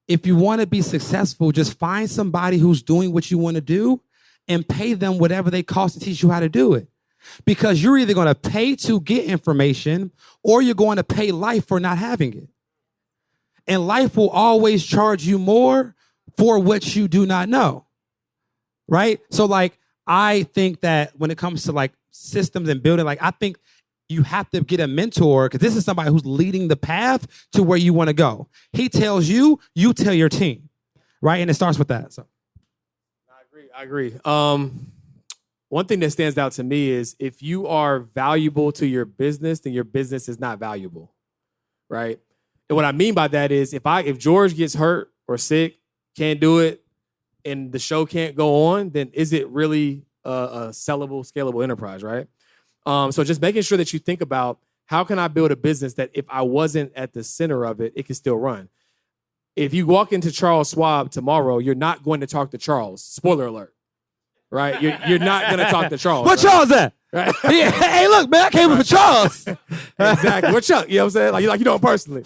if you want to be successful, just find somebody who's doing what you want to do and pay them whatever they cost to teach you how to do it. Because you're either going to pay to get information or you're going to pay life for not having it. And life will always charge you more for what you do not know. Right? So like, I think that when it comes to like systems and building, like, I think you have to get a mentor, because this is somebody who's leading the path to where you want to go. He tells you, you tell your team, right? And it starts with that. So, I agree. One thing that stands out to me is if you are valuable to your business, then your business is not valuable, right? And what I mean by that is if George gets hurt or sick, can't do it, and the show can't go on, then is it really a sellable, scalable enterprise, right? So just making sure that you think about how can I build a business that if I wasn't at the center of it, it can still run. If you walk into Charles Schwab tomorrow, you're not going to talk to Charles. Spoiler alert, right? You're not going to talk to Charles. What right? Charles at? Right? Yeah, hey, look, man, I came with Charles. Exactly. What Chuck? You know what I'm saying? Like you know him personally.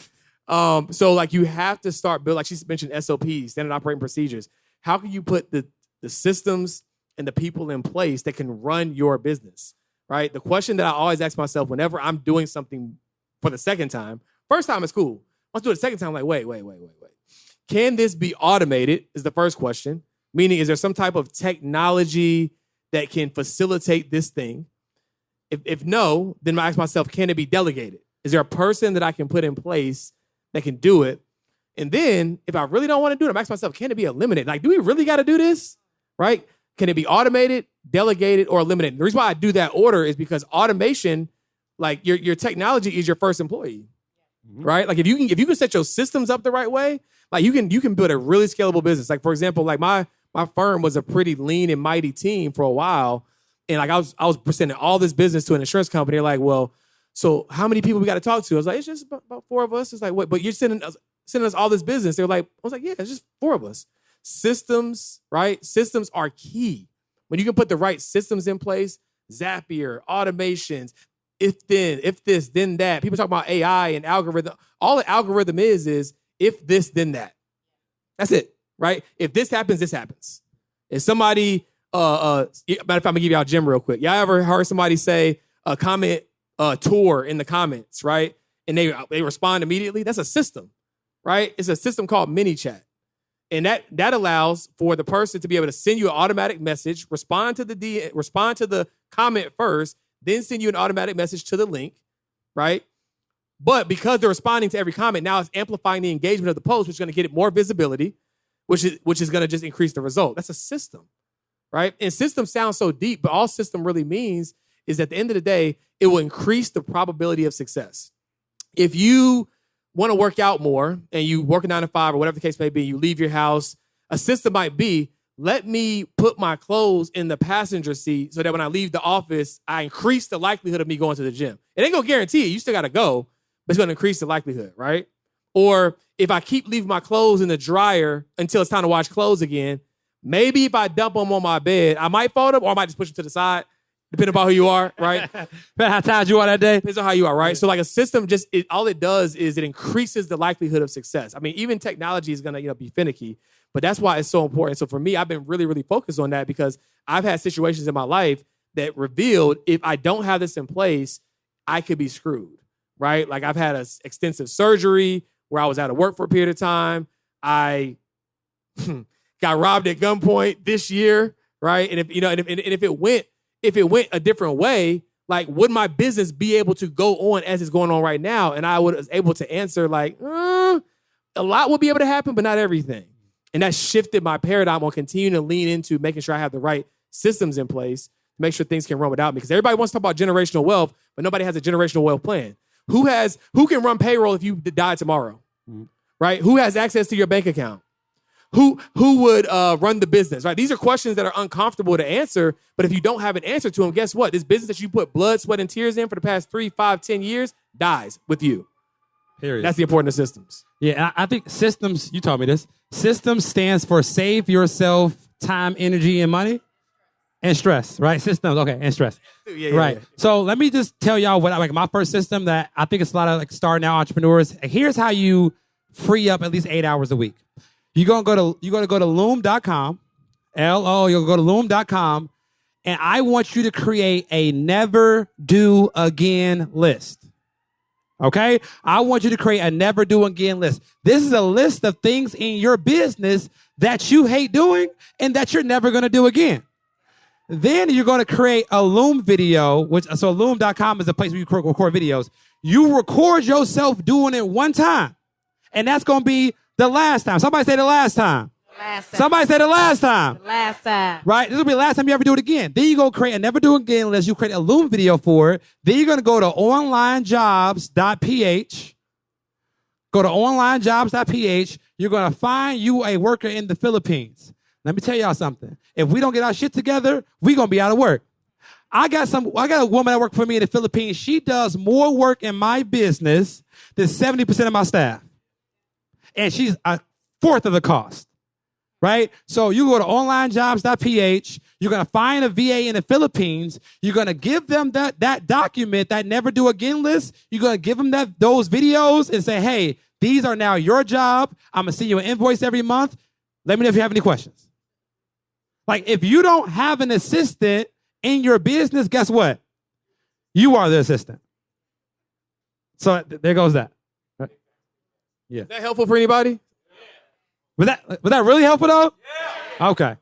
So like you have to start build, like she mentioned SOPs, standard operating procedures. How can you put the systems and the people in place that can run your business, right? The question that I always ask myself whenever I'm doing something for the second time, first time is cool. Let's do it the second time, I'm like, wait. Can this be automated is the first question. Meaning, is there some type of technology that can facilitate this thing? If no, then I ask myself, can it be delegated? Is there a person that I can put in place that can do it? And then if I really don't want to do it, I'm asking myself, can it be eliminated? Like, do we really got to do this? Right? Can it be automated, delegated, or eliminated? The reason why I do that order is because automation, like your technology is your first employee. Right? Like if you can set your systems up the right way, like you can build a really scalable business. Like for example, like my firm was a pretty lean and mighty team for a while. And like I was presenting all this business to an insurance company. They're like, well, so how many people we got to talk to? I was like, it's just about 4 of us. It's like, what? But you're sending us all this business. They're like, I was like, yeah, it's just 4 of us. Systems, right? Systems are key. When you can put the right systems in place, Zapier, automations, if this, then that. People talk about AI and algorithm. All the algorithm is if this, then that. That's it, right? If this happens, this happens. If somebody, matter of fact, I'm gonna give y'all a gem real quick. Y'all ever heard somebody say a comment tour in the comments, right? And they respond immediately? That's a system, right? It's a system called ManyChat. And that allows for the person to be able to send you an automatic message, respond to the comment first, then send you an automatic message to the link, right? But because they're responding to every comment, now it's amplifying the engagement of the post, which is going to get it more visibility, which is going to just increase the result. That's a system, right? And system sounds so deep, but all system really means is at the end of the day, it will increase the probability of success. If you want to work out more and you work a 9 to 5 or whatever the case may be, you leave your house, a system might be, let me put my clothes in the passenger seat so that when I leave the office, I increase the likelihood of me going to the gym. It ain't gonna guarantee it. You still gotta go, but it's gonna increase the likelihood, right? Or if I keep leaving my clothes in the dryer until it's time to wash clothes again, maybe if I dump them on my bed, I might fold them or I might just push them to the side, depending on who you are, right? Depending on how tired you are that day. Depends on how you are, right? So like a system, all it does is it increases the likelihood of success. I mean, even technology is gonna be finicky, but that's why it's so important. So for me, I've been really, really focused on that because I've had situations in my life that revealed if I don't have this in place, I could be screwed, right? Like I've had an extensive surgery where I was out of work for a period of time. I got robbed at gunpoint this year, right? And if it went a different way, like would my business be able to go on as it's going on right now? And I was able to answer like, a lot would be able to happen, but not everything. And that shifted my paradigm on continuing to lean into making sure I have the right systems in place to make sure things can run without me. Because everybody wants to talk about generational wealth, but nobody has a generational wealth plan. Who can run payroll if you die tomorrow, right? Who has access to your bank account? Who would run the business, right? These are questions that are uncomfortable to answer, but if you don't have an answer to them, guess what? This business that you put blood, sweat, and tears in for the past 3, 5, 10 years dies with you. Period. That's the importance of systems. Yeah, I think systems, you taught me this, systems stands for save yourself time, energy, and money. And stress, right? Systems, okay, and stress. Yeah, right. Yeah. So let me just tell y'all what my first system that I think it's a lot of starting out entrepreneurs. Here's how you free up at least 8 hours a week. You're gonna go to loom.com, you'll go to loom.com, and I want you to create a never do again list. Okay? I want you to create a never do again list. This is a list of things in your business that you hate doing and that you're never gonna do again. Then you're going to create a Loom video, so loom.com is a place where you record videos. You record yourself doing it one time, and that's going to be the last time. Somebody say the last time. Somebody say the last time. The last time. Right? This will be the last time you ever do it again. Then you go create a never do it again list. You create a Loom video for it. Then you're going to go to onlinejobs.ph. Go to onlinejobs.ph. You're going to find you a worker in the Philippines. Let me tell y'all something. If we don't get our shit together, we're going to be out of work. I got a woman that works for me in the Philippines. She does more work in my business than 70% of my staff. And she's a fourth of the cost, right? So you go to onlinejobs.ph. You're going to find a VA in the Philippines. You're going to give them that document, that never do again list. You're going to give them those videos and say, hey, these are now your job. I'm going to send you an invoice every month. Let me know if you have any questions. Like, if you don't have an assistant in your business, guess what? You are the assistant. So there goes that. Right? Yeah. Is that helpful for anybody? Was that really helpful though? Yeah. Okay.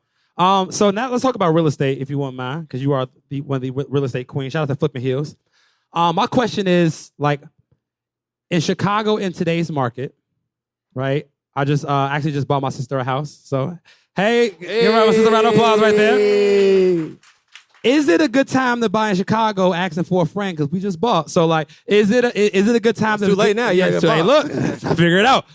So now let's talk about real estate, if you won't mind, because you are one of the real estate queens. Shout out to Flipping Heels. My question is, like, in Chicago in today's market, right? I just actually just bought my sister a house. So hey, give my sister a round of applause right there. Is it a good time to buy in Chicago asking for a friend? Because we just bought. So, like, is it a good time? It's too late now. Yeah, hey, look, I figured it out.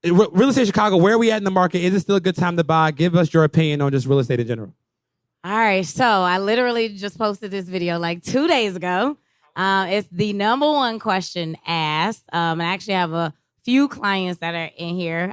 Real estate in Chicago, where are we at in the market? Is it still a good time to buy? Give us your opinion on just real estate in general. All right. So I literally just posted this video like 2 days ago. It's the number one question asked. I actually have a few clients that are in here.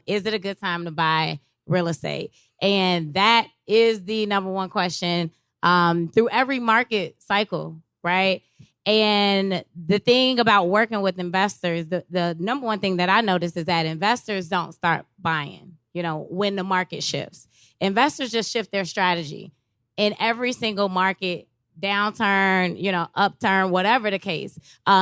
Is it a good time to buy real estate? And that is the number one question through every market cycle, right? And the thing about working with investors, the number one thing that I noticed is that investors don't start buying, when the market shifts. Investors just shift their strategy in every single market, downturn, upturn, whatever the case.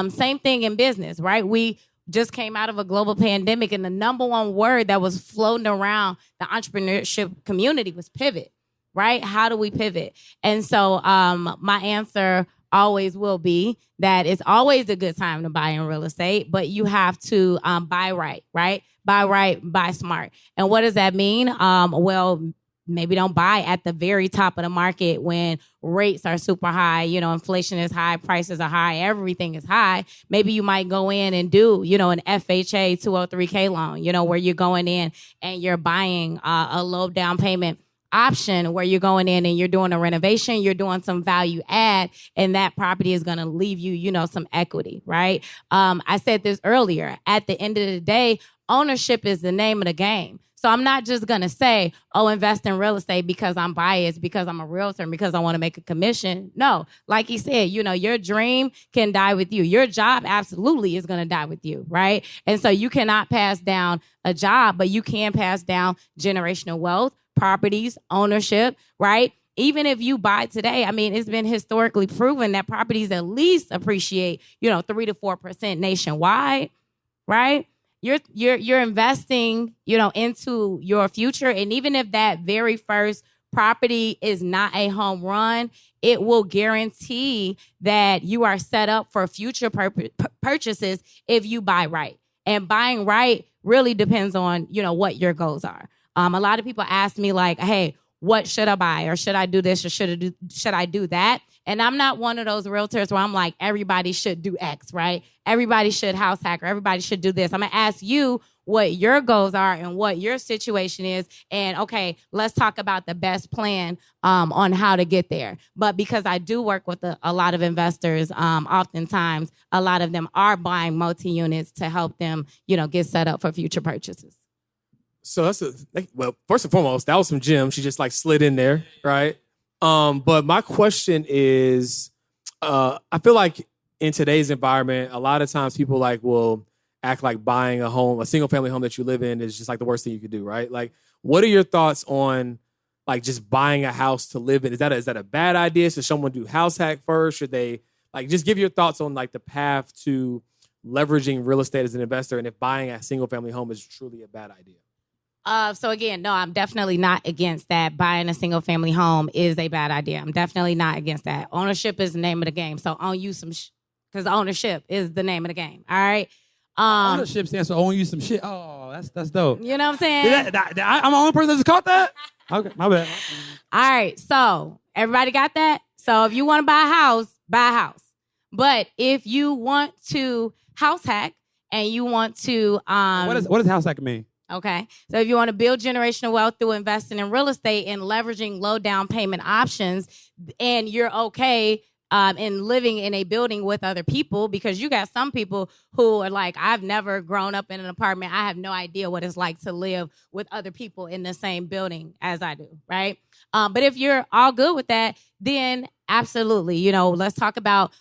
Same thing in business, right? We just came out of a global pandemic, and the number one word that was floating around the entrepreneurship community was pivot, right? How do we pivot? And so my answer always will be that it's always a good time to buy in real estate, but you have to buy right? Buy right, buy smart. And what does that mean? Well, maybe don't buy at the very top of the market when rates are super high, inflation is high, prices are high, everything is high. Maybe you might go in and do, an FHA 203K loan, where you're going in and you're buying a low down payment option, where you're going in and you're doing a renovation, you're doing some value add, and that property is going to leave you, some equity, right? I said this earlier. At the end of the day, ownership is the name of the game. So I'm not just going to say, invest in real estate because I'm biased, because I'm a realtor, and because I want to make a commission. No, like he said, your dream can die with you. Your job absolutely is going to die with you, right? And so you cannot pass down a job, but you can pass down generational wealth, properties, ownership, right? Even if you buy today, it's been historically proven that properties at least appreciate, 3 to 4% nationwide, right? You're investing, into your future. And even if that very first property is not a home run, it will guarantee that you are set up for future purchases if you buy right. And buying right really depends on, what your goals are. A lot of people ask me like, hey, what should I buy? Or should I do this? Or should I do that? And I'm not one of those realtors where I'm like, everybody should do X, right? Everybody should house hack, or everybody should do this. I'm going to ask you what your goals are and what your situation is. And okay, let's talk about the best plan on how to get there. But because I do work with a lot of investors, oftentimes a lot of them are buying multi-units to help them, get set up for future purchases. So first and foremost, that was some gems. She just like slid in there, right? But my question is, I feel like in today's environment, a lot of times people will act like buying a single family home that you live in is just like the worst thing you could do, right? Like, what are your thoughts on like just buying a house to live in? Is that a bad idea? Should someone do house hack first? Should they just give your thoughts on like the path to leveraging real estate as an investor, and if buying a single family home is truly a bad idea? So again, no, I'm definitely not against that. Buying a single family home is a bad idea. I'm definitely not against that. Ownership is the name of the game. So own you some because ownership is the name of the game. All right. Ownership stands for own you some shit. Oh, that's dope. You know what I'm saying? I'm the only person that just caught that? Okay, my bad. All right. So everybody got that? So if you want to buy a house, buy a house. But if you want to house hack and you want to what does house hacking mean? Okay. So if you want to build generational wealth through investing in real estate and leveraging low down payment options, and you're okay in living in a building with other people, because you got some people who are like, I've never grown up in an apartment. I have no idea what it's like to live with other people in the same building as I do, right? But if you're all good with that, then absolutely, let's talk about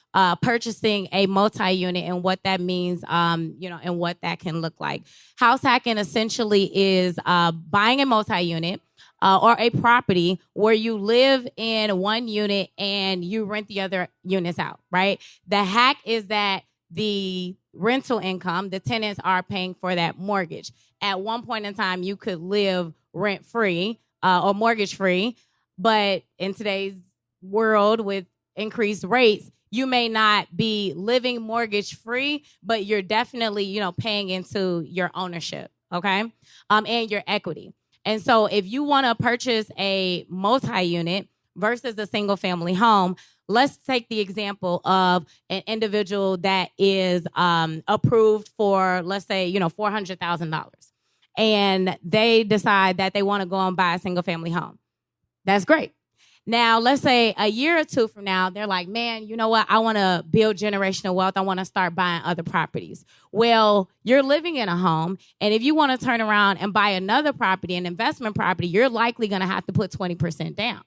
purchasing a multi-unit and what that means, and what that can look like. House hacking essentially is buying a multi-unit or a property where you live in one unit and you rent the other units out, right? The hack is that the rental income, the tenants are paying for that mortgage. At one point in time, you could live rent-free or mortgage-free, but in today's world with increased rates, you may not be living mortgage-free, but you're definitely, paying into your ownership, okay? And your equity. And so if you want to purchase a multi-unit versus a single-family home, let's take the example of an individual that is approved for, let's say, $400,000. And they decide that they want to go and buy a single-family home. That's great. Now, let's say a year or two from now, they're like, man, you know what? I want to build generational wealth. I want to start buying other properties. Well, you're living in a home, and if you want to turn around and buy another property, an investment property, you're likely going to have to put 20% down,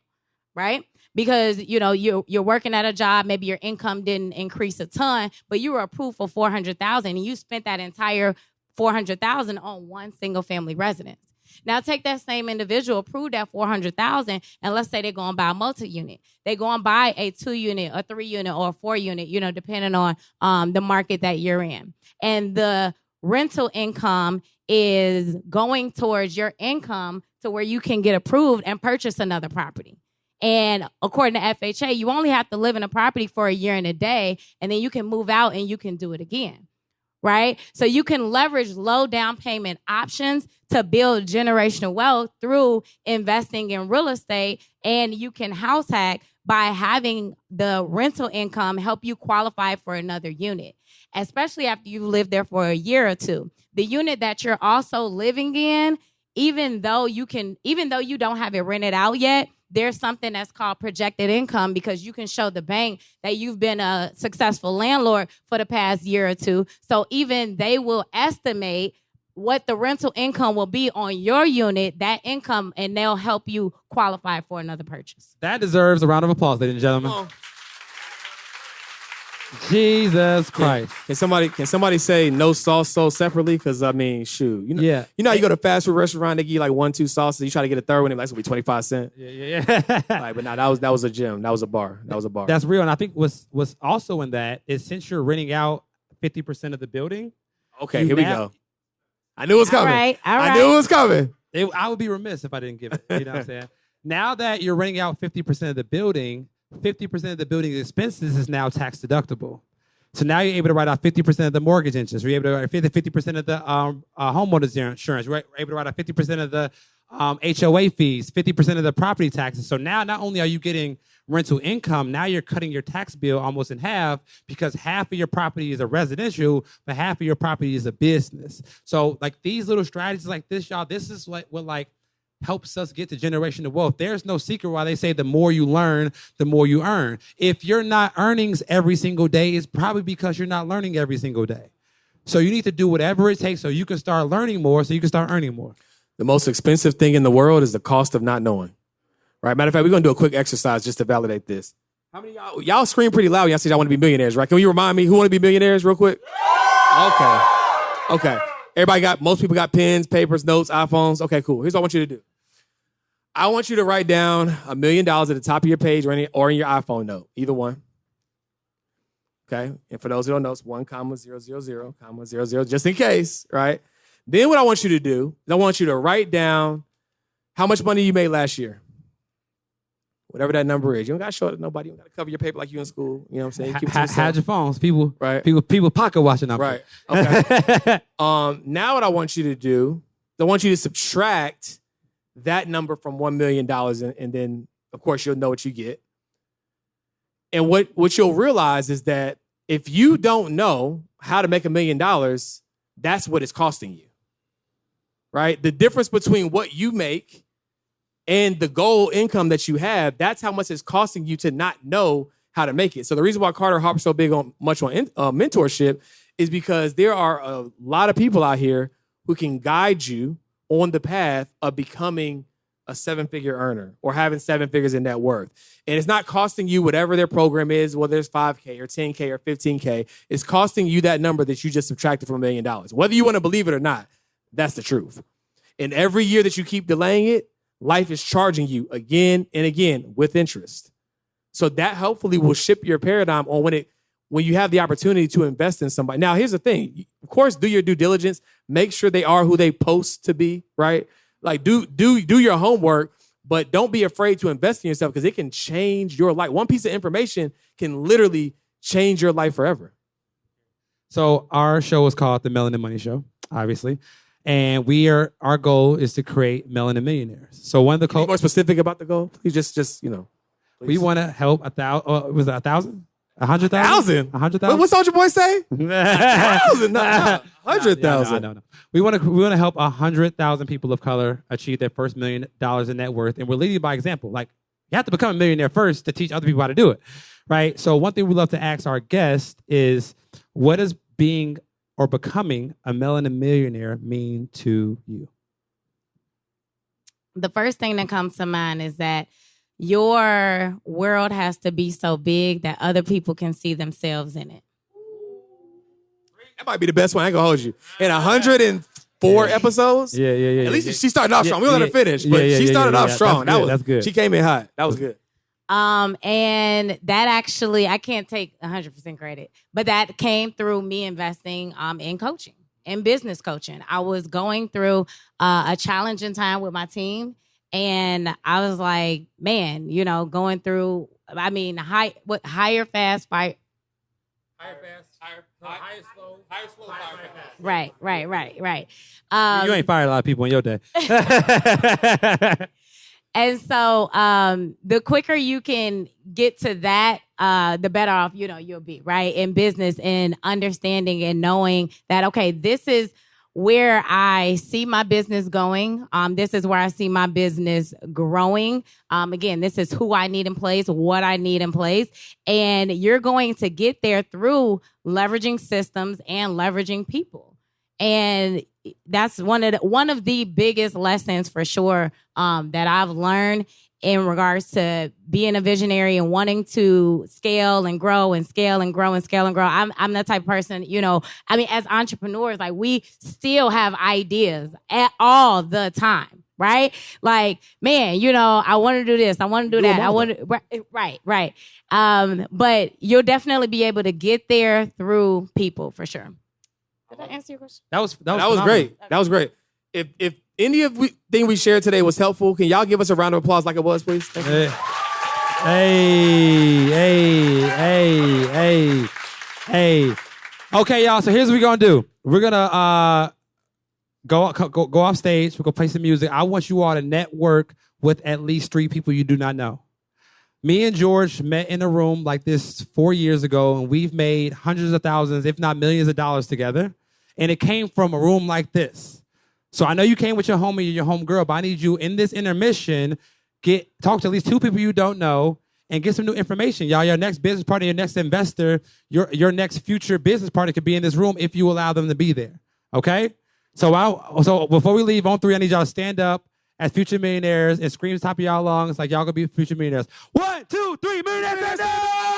right? Because, you're working at a job, maybe your income didn't increase a ton, but you were approved for $400,000, and you spent that entire $400,000 on one single family residence. Now take that same individual, approve that $400,000, and let's say they're going to buy a multi-unit. They're going to buy a 2-unit, a 3-unit, or a 4-unit, depending on the market that you're in. And the rental income is going towards your income to where you can get approved and purchase another property. And according to FHA, you only have to live in a property for a year and a day, and then you can move out and you can do it again. Right? So you can leverage low down payment options to build generational wealth through investing in real estate, and you can house hack by having the rental income help you qualify for another unit, especially after you've lived there for a year or two. The unit that you're also living in, even though you don't have it rented out yet, there's something that's called projected income, because you can show the bank that you've been a successful landlord for the past year or two. So even they will estimate what the rental income will be on your unit, that income, and they'll help you qualify for another purchase. That deserves a round of applause, ladies and gentlemen. Oh. Jesus Christ. Can somebody say no sauce sold separately? Because shoot. You know how you go to a fast food restaurant, they give you like 1-2 sauces, you try to get a third one, it's gonna be 25 cents. Yeah. Right, but no, that was a gym. That was a bar. That's real. And I think what's also in that is, since you're renting out 50% of the building. Okay, here we go. I knew it was coming. All right. I knew it was coming. I would be remiss if I didn't give it. You know what I'm saying? Now that you're renting out 50% of the building, 50% of the building expenses is now tax deductible. So now you're able to write off 50% of the mortgage interest. You're able to write 50% of the homeowner's insurance. You're able to write off 50% of the HOA fees, 50% of the property taxes. So now not only are you getting rental income, now you're cutting your tax bill almost in half, because half of your property is a residential, but half of your property is a business. So like these little strategies like this, y'all, this is what like helps us get to generational wealth. There's no secret why they say the more you learn, the more you earn. If you're not earning every single day, it's probably because you're not learning every single day. So you need to do whatever it takes so you can start learning more, so you can start earning more. The most expensive thing in the world is the cost of not knowing. Right? Matter of fact, we're going to do a quick exercise just to validate this. How many of y'all scream pretty loud when y'all say y'all want to be millionaires, right? Can you remind me who want to be millionaires real quick? Okay. Most people got pens, papers, notes, iPhones. Okay, cool. Here's what I want you to do. I want you to write down $1 million at the top of your page or in your iPhone note, either one. Okay? And for those who don't know, it's 1,000,000, just in case, right? Then what I want you to do is I want you to write down how much money you made last year. Whatever that number is. You don't got to show it to nobody. You don't got to cover your paper like you in school. You know what I'm saying? Hide your phones. People, right? People pocket watching them. Right. Okay. Now what I want you to do, I want you to subtract that number from $1 million, and then, of course, you'll know what you get. And what you'll realize is that if you don't know how to make $1 million, that's what it's costing you, right? The difference between what you make and the goal income that you have, that's how much it's costing you to not know how to make it. So the reason why Carter Harper's so big on mentorship is because there are a lot of people out here who can guide you on the path of becoming a 7-figure earner or having 7 figures in net worth. And it's not costing you whatever their program is, whether it's 5K or 10K or 15K. It's costing you that number that you just subtracted from $1 million. Whether you want to believe it or not, that's the truth. And every year that you keep delaying it, life is charging you again and again with interest. So that hopefully will shift your paradigm on when you have the opportunity to invest in somebody. Now, here's the thing. Of course, do your due diligence. Make sure they are who they post to be, right? Like do your homework, but don't be afraid to invest in yourself because it can change your life. One piece of information can literally change your life forever. So our show is called The Melanin Money Show, obviously. And our goal is to create melanin millionaires. So one of the Be more specific about the goal. You just please. We want to help 1,000? Was it 1,000? 100,000? 100,000? What Soulja Boy say? 1,000? No, 100,000. No. We want to help 100,000 people of color achieve their first $1 million in net worth, and we're leading by example. Like you have to become a millionaire first to teach other people how to do it, right? So one thing we love to ask our guests is, what does being or becoming a melanin millionaire mean to you? The first thing that comes to mind is that your world has to be so big that other people can see themselves in it. That might be the best one. I ain't gonna hold you. In 104 episodes? Yeah. At least she started off strong. We'll let her finish, but she started off strong. That's good. She came in hot. That was good. And that actually, I can't take 100% credit, but that came through me investing in coaching, in business coaching. I was going through a challenging time with my team. And I was like, man, going through, higher fast, fight. Higher slow, higher fast. Right. You ain't fired a lot of people in your day. And so the quicker you can get to that, the better off, you'll be, right? In business and understanding and knowing that, okay, this is where I see my business going. This is where I see my business growing. Again, this is who I need in place, what I need in place. And you're going to get there through leveraging systems and leveraging people. And that's one of the biggest lessons for sure that I've learned in regards to being a visionary and wanting to scale and grow and scale and grow and scale and grow. I'm that type of person, as entrepreneurs, like we still have ideas at all the time, right? Like, man, I want to do this. I want to do that. I want to, right. But you'll definitely be able to get there through people for sure. Did I answer your question? That was great. That was great. If any of thing we shared today was helpful, can y'all give us a round of applause like it was, please? Thank you. Hey. Okay, y'all. So here's what we're gonna do. We're gonna go off stage. We're gonna play some music. I want you all to network with at least 3 people you do not know. Me and George met in a room like this 4 years ago, and we've made hundreds of thousands, if not millions of dollars together. And it came from a room like this. So I know you came with your homie and your homegirl, but I need you in this intermission, talk to at least 2 people you don't know and get some new information. Y'all, your next business partner, your next investor, your next future business partner could be in this room if you allow them to be there. Okay? So before we leave on 3, I need y'all to stand up as future millionaires and scream to the top of y'all lungs like y'all gonna be future millionaires. 1, 2, 3, millionaires stand up!